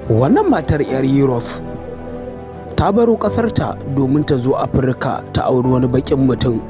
Wannan matar 'yar Europ ta baro ƙasarta domin ta zo Afirka ta auri wani baƙin mutum.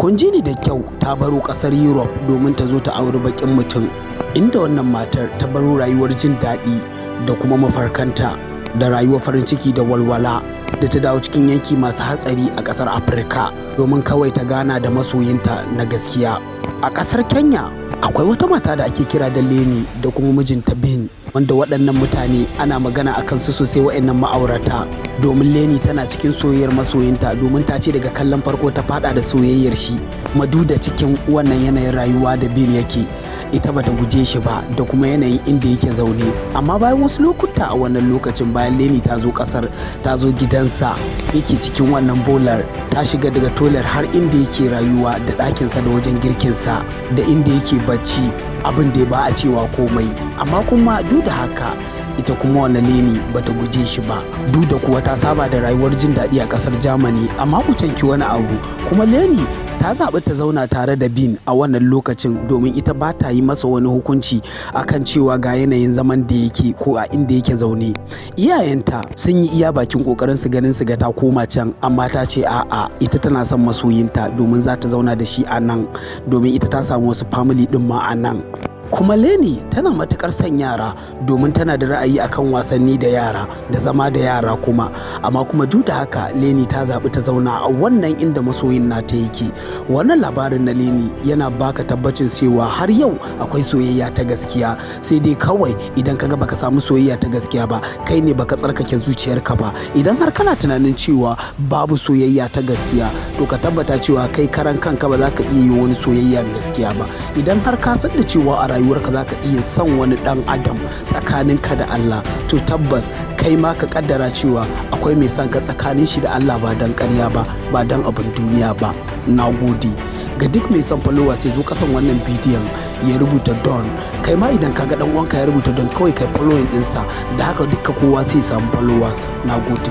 Kun ji ni da kyau, ta baro ƙasar Europ domin ta zo ta auri baƙin mutum. Inda wannan matar ta baro rayuwar jin daɗi da kuma mafarkanta da rayuwar farin ciki da walwala da ta dawo cikin yanki masu hatsari a ƙasar Afirka domin kawai ta gana da masoyinta na gaskiya. A ƙasar Kenya akwai wata mata da ake kira da Leni da kuma mijinta Bin, wanda waɗannan mutane ana magana a kansu sosai, waɗannan ma'aurata, domin Leni tana cikin soyayyar masoyinta, domin ta ce daga kallon farko ta faɗa da soyayyar shi. Maduda cikin wannan yanayin rayuwa da Bin yake, ita bata guje shi ba da kuma yanayin inda yake zaune. Amma bayan wasu lokuta a wannan lokacin, bayan Leni ta zo ƙasar, ta zo gidansa yake cikin wannan bolar, ta shiga daga tolar har inda yake rayuwa da ɗakinsa da wajen girkinsa da inda yake bacci, abin da ba a cewa komai. Amma kuma duk da haka ita kuma wannan Leni bata guje shi ba, duk da kuwa ta saba da rayuwar jin daɗi a ƙasar Germany. Amma ku canki wani abu, kuma Leni ta zaɓi ta zauna tare da Bin a wannan lokacin domin ita ba ta yi masa wani hukunci akan cewa ga yanayin zaman da yake ko a inda yake zaune. Iyayenta sun yi iya bakin ƙoƙarin su ganin su ga ta koma can, amma ta ce a'a, ita tana son masoyinta domin za ta zauna da shi a nan, domin ita ta samu wasu family ɗin ma a nan. Kuma Leni tana matukar son yara domin tana da ra'ayi akan wasanni da yara da zama da yara kuma. Amma kuma duk da haka Leni ta zaɓi ta zauna a wannan inda masoyin nata yake. Wannan labarin na Leni yana baka tabbacin cewa har yau akwai soyayya ta gaskiya, sai dai kawai idan kaga baka samu soyayya ta gaskiya ba, kai ne baka tsarkake zuciyarka ba. Idan har kana tunanin cewa babu soyayya ta gaskiya, to ka tabbata cewa kai karan kanka ba za ka iya yi wani soyayya gaskiya ba. Idan har ka san da cewa a rayuwarka za ka iya son wani ɗan adam tsakaninka da Allah, to tabbas kai ma ka kaddara cewa akwai mai son ka tsakanin shi da Allah, ba don ƙarya ba, ba don abin duniya ba. Na gode. Ga duk mai son followers sai zo kasan wannan bidiyon ya rubuta don. Kai ma idan ka ga ɗan uwanka ya rubuta don, kawai kai following ɗinsa, da haka duka kowa sai samu followers. Na gode.